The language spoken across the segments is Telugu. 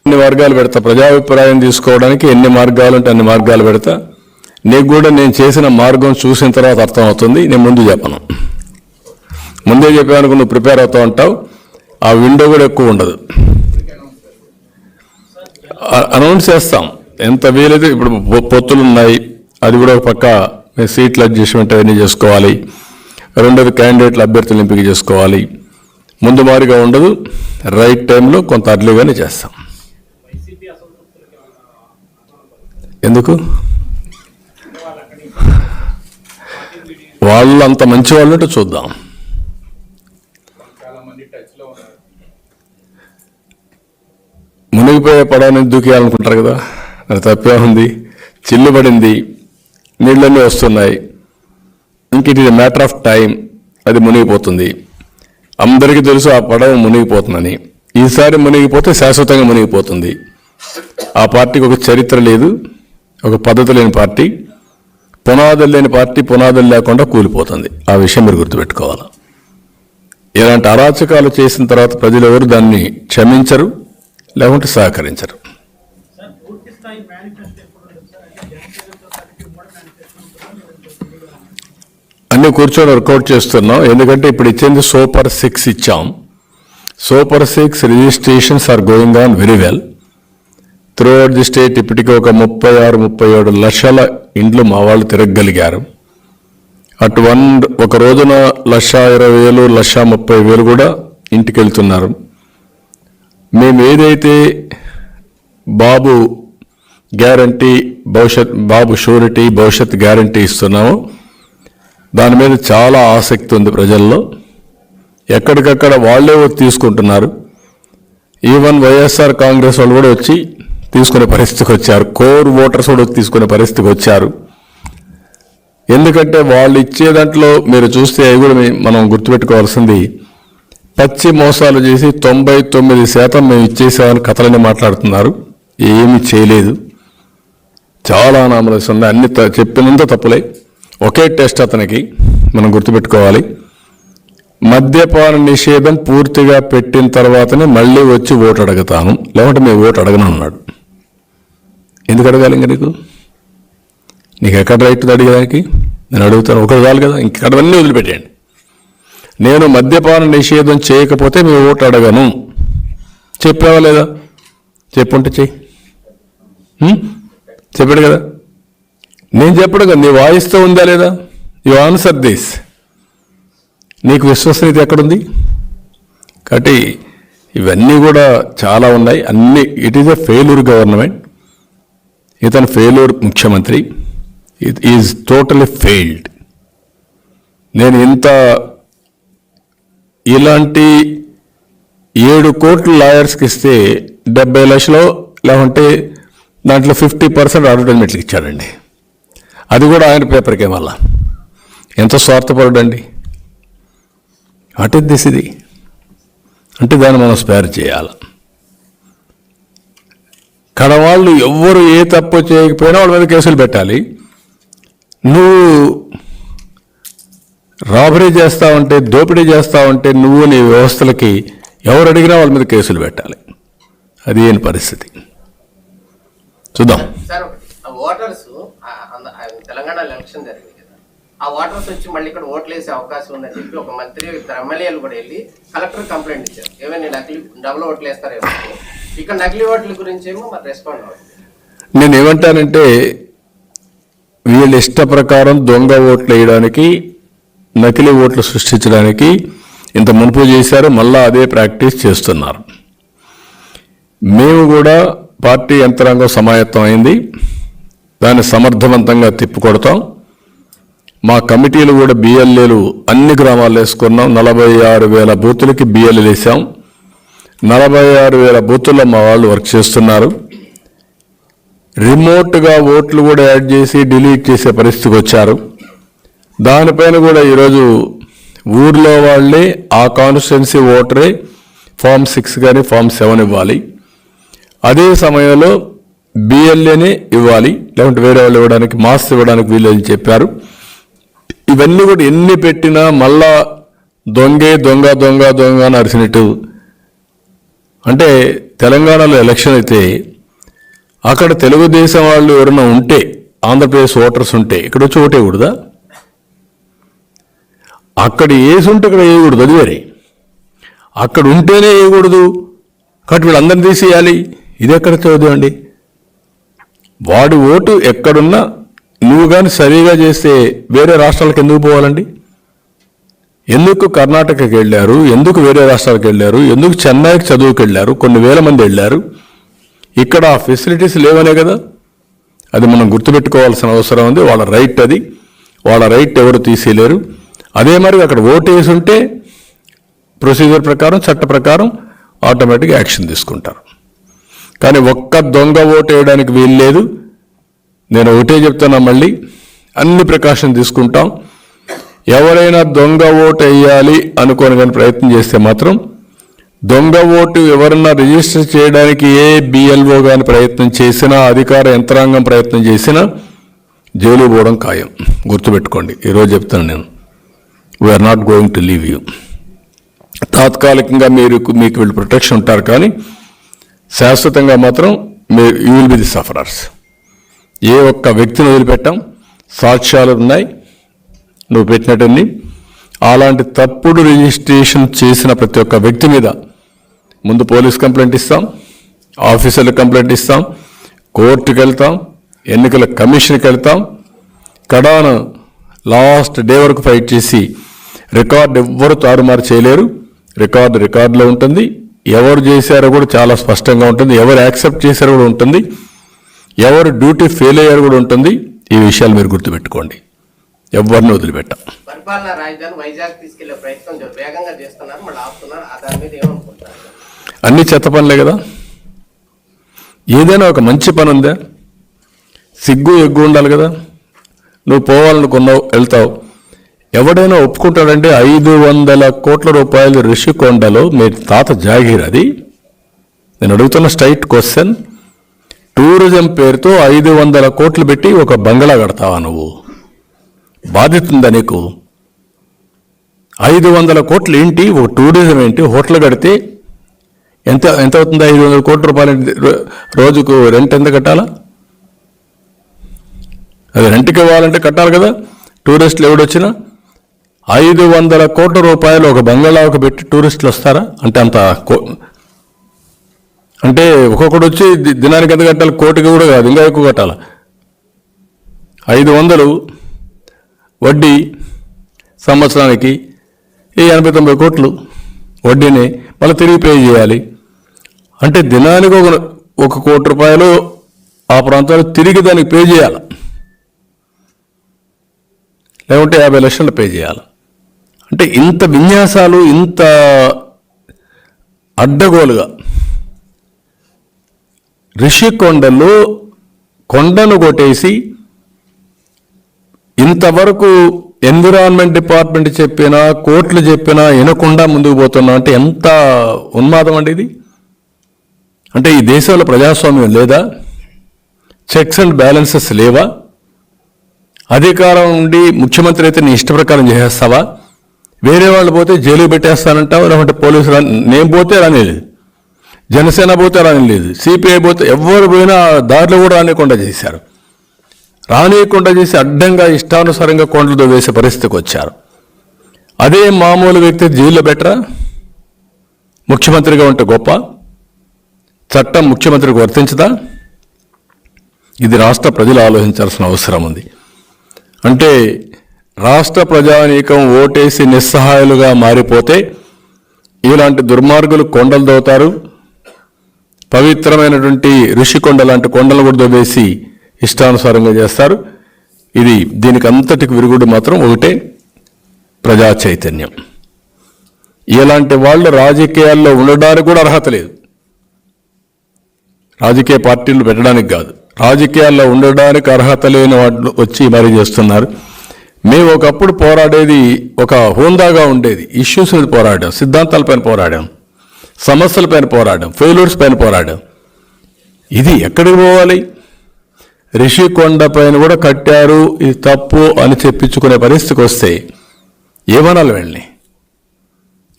ఎన్ని మార్గాలు పెడతా, ప్రజాభిప్రాయం తీసుకోవడానికి ఎన్ని మార్గాలు ఉంటే అన్ని మార్గాలు పెడతా. నీకు కూడా నేను చేసిన మార్గం చూసిన తర్వాత అర్థమవుతుంది. నేను ముందు చెప్పను, ముందే చెప్పానుకో నువ్వు ప్రిపేర్ అవుతూ ఉంటావు. ఆ విండో కూడా ఎక్కువ ఉండదు. అనౌన్స్ చేస్తాం ఎంత వీలైతే. ఇప్పుడు పొత్తులు ఉన్నాయి, అది కూడా ఒక పక్క సీట్లు అడ్జస్ట్మెంట్ అవన్నీ చేసుకోవాలి. రెండోది క్యాండిడేట్ల అభ్యర్థులు ఎంపిక చేసుకోవాలి. ముందు మారిగా ఉండదు, రైట్ టైంలో కొంత అర్లీగానే చేస్తాం. ఎందుకు వాళ్ళు అంత మంచి వాళ్ళు అంటే చూద్దాం. మునిగిపోయే పడవని దూకేయాలనుకుంటారు కదా, అది తప్పే ఉంది. చిల్లు పడింది, నీళ్ళన్నీ వస్తున్నాయి, ఇంక it is matter of time, అది మునిగిపోతుంది. అందరికీ తెలుసు ఆ పడవ మునిగిపోతుందని. ఈసారి మునిగిపోతే శాశ్వతంగా మునిగిపోతుంది. ఆ పార్టీకి ఒక చరిత్ర లేదు, ఒక పద్ధతి లేని పార్టీ, పునాదులు లేని పార్టీ, పునాదులు లేకుండా కూలిపోతుంది. ఆ విషయం మీరు గుర్తుపెట్టుకోవాలి. ఇలాంటి అరాచకాలు చేసిన తర్వాత ప్రజలు ఎవరు దాన్ని క్షమించరు, లేకుంటే సహకరించరు. అన్నీ కూర్చొని వర్కౌట్ చేస్తున్నాం. ఎందుకంటే ఇప్పుడు ఇచ్చింది సూపర్ 6 ఇచ్చాం. Super 6 registrations are going on very well throughout the state. ఇప్పటికీ ఒక 36-37 లక్షల ఇండ్లు మా వాళ్ళు తిరగగలిగారు. అటు ఒక రోజున 1,20,000, 1,30,000 కూడా ఇంటికి వెళ్తున్నారు. మేము ఏదైతే బాబు గ్యారంటీ భవిష్యత్, బాబు షూరిటీ భవిష్యత్ గ్యారంటీ ఇస్తున్నామో దాని మీద చాలా ఆసక్తి ఉంది ప్రజల్లో. ఎక్కడికక్కడ వాళ్ళే తీసుకుంటున్నారు. ఈవెన్ వైఎస్ఆర్ కాంగ్రెస్ వాళ్ళు కూడా వచ్చి తీసుకునే పరిస్థితికి వచ్చారు. కోర్ ఓటర్స్ కూడా తీసుకునే పరిస్థితికి వచ్చారు. ఎందుకంటే వాళ్ళు ఇచ్చే దాంట్లో మీరు చూస్తే అవి కూడా మనం గుర్తుపెట్టుకోవాల్సింది, పచ్చి మోసాలు చేసి 99% మేము ఇచ్చేసామని కథలని మాట్లాడుతున్నారు. ఏమీ చేయలేదు. చాలా నామలస్ ఉన్నాయి. అన్ని చెప్పినంత తప్పులే. ఒకే టెస్ట్ అతనికి మనం గుర్తుపెట్టుకోవాలి. మద్యపాన నిషేధం పూర్తిగా పెట్టిన తర్వాతనే మళ్ళీ వచ్చి ఓటు అడుగుతాను, లేకుంటే మేము ఓటు అడగను అన్నాడు. ఎందుకు అడగాలి? ఇంకా నీకు ఎక్కడ రైట్ అడిగేదానికి? నేను అడుగుతాను, ఒకటి కాదు కదా, ఇంకడవన్నీ వదిలిపెట్టేయండి. నేను మద్యపాన నిషేధం చేయకపోతే మేము ఓటు అడగను చెప్పావా లేదా? చెప్పుంటే చెయ్యి. చెప్పాడు కదా. నేను చెప్పడు కదా, నీ వాయిస్తో ఉందా లేదా? You answer this. నీకు విశ్వసనీయత ఎక్కడుంది? కాబట్టి ఇవన్నీ కూడా చాలా ఉన్నాయి. అన్ని it is a failure government. ఇతను ఫెయిల్యూర్ ముఖ్యమంత్రి. It is totally failed. నేను ఇలాంటి 7 కోట్లు లాయర్స్కి ఇస్తే 70 లక్షలు, లేకుంటే దాంట్లో 50% అడ్వర్టైజ్మెంట్కి ఇచ్చాడండి. అది కూడా ఆయన పేపర్కే. మళ్ళా ఎంత స్వార్థపరుడండి. What is this? ఇది అంటే దాన్ని మనం స్పేర్ చేయాలి. కడవాళ్ళు ఎవ్వరు ఏ తప్పు చేయకపోయినా వాళ్ళ మీద కేసులు పెట్టాలి. నువ్వు రాబరీ చేస్తావంటే, దోపిడీ చేస్తావంటే నువ్వు నీ వ్యవస్థలకి ఎవరు అడిగినా వాళ్ళ మీద కేసులు పెట్టాలి. అది ఏం పరిస్థితి చూద్దాం. ఓటర్స్ తెలంగాణ ఎలక్షన్ జరిగింది కదా, ఆ ఓటర్స్ వచ్చి మళ్ళీ ఇక్కడ ఓట్లు వేసే అవకాశం ఉందని చెప్పి ఒక మంత్రి, ఎమ్మెల్యేలు కూడా వెళ్ళి కలెక్టర్ కంప్లైంట్ ఇచ్చారు. ఏమైనా నకిలీ డబుల్ ఓట్లు వేస్తారేమో. ఇక్కడ నకిలీ ఓట్ల గురించి ఏమో మరి రెస్పాండ్ అవుతుంది. నేను ఏమంటానంటే, వీళ్ళ ఇష్ట ప్రకారం దొంగ ఓట్లు వేయడానికి, నకిలీ ఓట్లు సృష్టించడానికి ఇంత మునుపు చేశారు. మళ్ళా అదే ప్రాక్టీస్ చేస్తున్నారు. మేము కూడా పార్టీ యంత్రాంగం సమాయత్తం అయింది. దాన్ని సమర్థవంతంగా తిప్పికొడతాం. మా కమిటీలు కూడా బిఎల్ఏలు అన్ని గ్రామాల్లో వేసుకున్నాం. 46,000 బూతులకి బిఎల్ఏలు వేసాం. 46,000 బూతుల్లో మా వాళ్ళు వర్క్ చేస్తున్నారు. రిమోట్గా ఓట్లు కూడా యాడ్ చేసి డిలీట్ చేసే పరిస్థితికి వచ్చారు. దానిపైన కూడా ఈరోజు ఊర్లో వాళ్ళే ఆ కాన్స్టిట్యున్సీ ఓటరే ఫామ్ 6 కానీ ఫామ్ 7 ఇవ్వాలి. అదే సమయంలో బిఎల్ఏనే ఇవ్వాలి, లేకుంటే వేరే వాళ్ళు ఇవ్వడానికి, మాస్ ఇవ్వడానికి వీళ్ళని చెప్పారు. ఇవన్నీ కూడా ఎన్ని పెట్టినా మళ్ళా దొంగే దొంగ దొంగ దొంగ అని అరిచినట్టు అంటే తెలంగాణలో ఎలక్షన్ అయితే అక్కడ తెలుగుదేశం వాళ్ళు ఎవరైనా ఉంటే, ఆంధ్రప్రదేశ్ ఓటర్స్ ఉంటే ఇక్కడ వచ్చి ఓటేయకూడదా? అక్కడ వేసుంటే ఇక్కడ వేయకూడదు, అది వేరే. అక్కడ ఉంటేనే వేయకూడదు కాబట్టి వీళ్ళందరినీ తీసేయాలి, ఇది ఎక్కడ చదువుండి? వాడి ఓటు ఎక్కడున్నా నువ్వు కానీ సరిగా చేస్తే వేరే రాష్ట్రాలకు ఎందుకు పోవాలండి? ఎందుకు కర్ణాటకకి వెళ్ళారు, ఎందుకు వేరే రాష్ట్రాలకు వెళ్ళారు, ఎందుకు చెన్నైకి చదువుకు వెళ్ళారు, కొన్ని వేల మంది వెళ్ళారు. ఇక్కడ ఆ ఫెసిలిటీస్ లేవనే కదా. అది మనం గుర్తుపెట్టుకోవాల్సిన అవసరం ఉంది. వాళ్ళ రైట్ అది, వాళ్ళ రైట్ ఎవరు తీసేయలేరు. అదే మరి అక్కడ ఓటు వేసి ఉంటే ప్రొసీజర్ ప్రకారం, చట్ట ప్రకారం ఆటోమేటిక్గా యాక్షన్ తీసుకుంటారు. కానీ ఒక్క దొంగ ఓటు వేయడానికి వీలు లేదు. నేను ఒకటే చెప్తున్నా, మళ్ళీ అన్ని ప్రికాషన్ తీసుకుంటాం. ఎవరైనా దొంగ ఓటు వేయాలి అనుకోని కానీ ప్రయత్నం చేస్తే మాత్రం, దొంగ ఓటు ఎవరన్నా రిజిస్టర్ చేయడానికి ఏ బిఎల్ఓ కానీ ప్రయత్నం చేసినా, అధికార యంత్రాంగం ప్రయత్నం చేసినా జైలు పోవడం ఖాయం. గుర్తుపెట్టుకోండి, ఈరోజు చెప్తాను నేను, we are not going to leave you. తాత్కాలికంగా మీకు వీళ్ళు ప్రొటెక్షన్ ఉంటారు, కానీ శాశ్వతంగా మాత్రం you will be the sufferers. ఏ ఒక్క వ్యక్తిని వదిలిపెట్టాం, సాక్ష్యాలు ఉన్నాయి నువ్వు పెట్టినట్టన్ని. అలాంటి తప్పుడు రిజిస్ట్రేషన్ చేసిన ప్రతి ఒక్క వ్యక్తి మీద ముందు పోలీస్ కంప్లైంట్ ఇస్తాం, ఆఫీసర్లకు కంప్లైంట్ ఇస్తాం, కోర్టుకు వెళ్తాం, ఎన్నికల కమిషన్కి వెళ్తాం. కడాన లాస్ట్ డే వరకు ఫైట్ చేసి రికార్డు ఎవ్వరు తారుమారు చేయలేరు. రికార్డులో ఉంటుంది. ఎవరు చేశారో కూడా చాలా స్పష్టంగా ఉంటుంది. ఎవరు యాక్సెప్ట్ చేశారో కూడా ఉంటుంది. ఎవరు డ్యూటీ ఫెయిల్ అయ్యారో కూడా ఉంటుంది. ఈ విషయాలు మీరు గుర్తుపెట్టుకోండి. ఎవరిని వదిలిపెట్టాం. పరిపాలనా రాజధాని వైజాగ్ తీసుకెళ్లే ప్రయత్నం వేగంగా చేస్తున్నారు, మళ్ళీ ఆపుతున్నారు. దాని మీద ఏమనుకుంటున్నారు? అన్ని చెత్త పనులే కదా. ఏదైనా ఒక మంచి పని ఉందా? సిగ్గు ఎగ్గు ఉండాలి కదా. నువ్వు పోవాలనుకున్నావు, వెళ్తావు. ఎవడైనా ఒప్పుకుంటాడంటే 500 కోట్ల రూపాయలు రిషికొండలో మీ తాత జాగీర్ అది. నేను అడుగుతున్న స్ట్రైట్ క్వశ్చన్. టూరిజం పేరుతో 500 కోట్లు పెట్టి ఒక బంగ్లా కడతావా నువ్వు? బాధ్యత ఉందా నీకు? 500 కోట్లు ఏంటి, ఒక టూరిజం ఏంటి? హోటల్ కడితే ఎంత అవుతుంది? 500 కోట్ల రూపాయలు రోజుకు రెంట్ ఎంత కట్టాలా? అది రెంట్కి ఇవ్వాలంటే కట్టాలి కదా. టూరిస్టులు ఎవడొచ్చినా 500 కోట్ల రూపాయలు ఒక బంగ్లాకు పెట్టి టూరిస్టులు వస్తారా? అంటే ఒక్కొక్కడు వచ్చి దినానికి ఎంత కట్టాలి? కోటికి కూడా కాదు, ఇంకా ఎక్కువ కట్టాలి. 500 వడ్డీ సంవత్సరానికి 80-90 కోట్లు వడ్డీని మళ్ళీ తిరిగి పే చేయాలి. అంటే దినానికి 1 కోటి రూపాయలు ఆ ప్రాంతాలు తిరిగి దానికి పే చేయాలి, లేకుంటే 50 లక్షలు పే చేయాలి. అంటే ఇంత విన్యాసాలు, ఇంత అడ్డగోలుగా రిషికొండలో కొండను కొట్టేసి ఇంతవరకు ఎన్విరాన్మెంట్ డిపార్ట్మెంట్ చెప్పినా, కోర్టులు చెప్పినా వినకుండా ముందుకు పోతున్నాం అంటే ఎంత ఉన్మాదం అండి ఇది. అంటే ఈ దేశంలో ప్రజాస్వామ్యం లేదా? చెక్స్ అండ్ బ్యాలెన్సెస్ లేవా? అధికారం ఉండి ముఖ్యమంత్రి అయితే నీ ఇష్ట ప్రకారం చేసేస్తావా? వేరే వాళ్ళు పోతే జైలు పెట్టేస్తానంటావు, లేకుంటే పోలీసులు నేను పోతే రానిలేదు, జనసేన పోతే రానిలేదు, సిపిఐ పోతే ఎవరు పోయినా దారిలో కూడా రానియకుండా చేశారు. రానియకుండా చేసి అడ్డంగా ఇష్టానుసారంగా కొండలతో వేసే పరిస్థితికి వచ్చారు. అదే మామూలు వ్యక్తి జైల్లో పెట్టరా? ముఖ్యమంత్రిగా ఉంటే గొప్ప, చట్టం ముఖ్యమంత్రికి వర్తించదా? ఇది రాష్ట్ర ప్రజలు ఆలోచించాల్సిన అవసరం ఉంది. అంటే రాష్ట్ర ప్రజానీకం ఓటేసి నిస్సహాయాలుగా మారిపోతే ఇలాంటి దుర్మార్గులు కొండలు దోతారు. పవిత్రమైనటువంటి ఋషికొండ లాంటి కొండలు కూడా దోవేసి ఇష్టానుసారంగా చేస్తారు. దీనికి అంతటికి విరుగుడు మాత్రం ఒకటే, ప్రజా చైతన్యం. ఇలాంటి వాళ్ళు రాజకీయాల్లో ఉండడానికి కూడా అర్హత లేదు. రాజకీయ పార్టీలు పెట్టడానికి కాదు, రాజకీయాల్లో ఉండడానికి అర్హత లేని వాళ్ళు వచ్చి మరీ చేస్తున్నారు. మేము ఒకప్పుడు పోరాడేది ఒక హోందాగా ఉండేది. ఇష్యూస్ మీద పోరాడాం, సిద్ధాంతాలపైన పోరాడాం, సమస్యలపైన పోరాడాం, ఫెయిల్యూర్స్ పైన పోరాడాం. ఇది ఎక్కడికి పోవాలి? రిషికొండ పైన కూడా కట్టారు, ఇది తప్పు అని చెప్పించుకునే పరిస్థితికి వస్తే ఏమనాలి వెళ్ళి?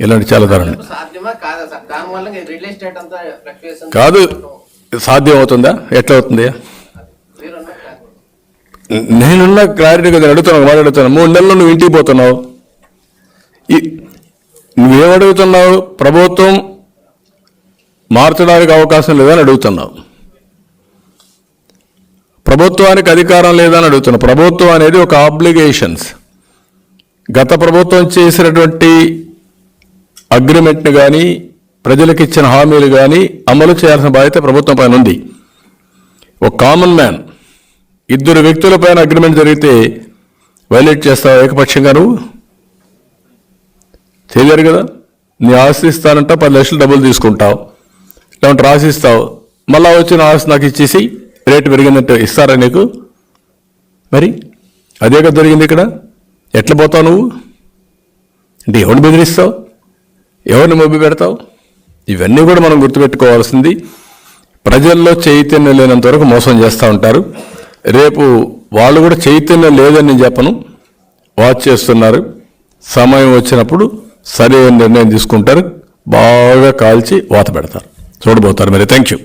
ఇలాంటి చాలా ధరలు సాధ్యమా కాదా సార్? దానివల్ల రియల్ ఎస్టేట్ అంతా ఫ్లక్చుయేషన్ కాదు. సాధ్యం అవుతుందా? ఎట్లా అవుతుంది? నేనున్న క్లారిటీగా అడుగుతున్నాను, మాట్లాడుతున్నాను. 3 నెలల్లో నువ్వు ఇంటికి పోతున్నావు, నువ్వేం అడుగుతున్నావు? ప్రభుత్వం మార్చడానికి అవకాశం లేదని అడుగుతున్నావు, ప్రభుత్వానికి అధికారం లేదని అడుగుతున్నావు. ప్రభుత్వం అనేది ఒక ఆబ్లిగేషన్స్, గత ప్రభుత్వం చేసినటువంటి అగ్రిమెంట్ని కానీ ప్రజలకు ఇచ్చిన హామీలు కానీ అమలు చేయాల్సిన బాధ్యత ప్రభుత్వం పైన ఉంది. ఒక కామన్ మ్యాన్ 2 వ్యక్తుల పైన అగ్రిమెంట్ జరిగితే వైలేట్ చేస్తావు ఏకపక్షంగా? నువ్వు చేయలేరు కదా. నీ ఆస్తి ఇస్తానంట 10 లక్షలు డబ్బులు తీసుకుంటావు, లేదంటే రాసిస్తావు, మళ్ళా వచ్చిన ఆస్తి నాకు ఇచ్చేసి రేటు పెరిగిందంటే ఇస్తారా నీకు? మరి అదే కదా జరిగింది ఇక్కడ. ఎట్లా పోతావు నువ్వు? అంటే ఎవరిని బెదిరిస్తావు, ఎవరిని మొబ్బి పెడతావు? ఇవన్నీ కూడా మనం గుర్తుపెట్టుకోవాల్సింది. ప్రజల్లో చైతన్యం లేనంత వరకు మోసం చేస్తూ ఉంటారు. రేపు వాళ్ళు కూడా చైతన్యం లేదని నేను చెప్పను, వాచ్ చేస్తున్నారు. సమయం వచ్చినప్పుడు సరైన నిర్ణయం తీసుకుంటారు, బాగా కాల్చి వాత పెడతారు, చూడబోతారు. మరి థ్యాంక్ యూ.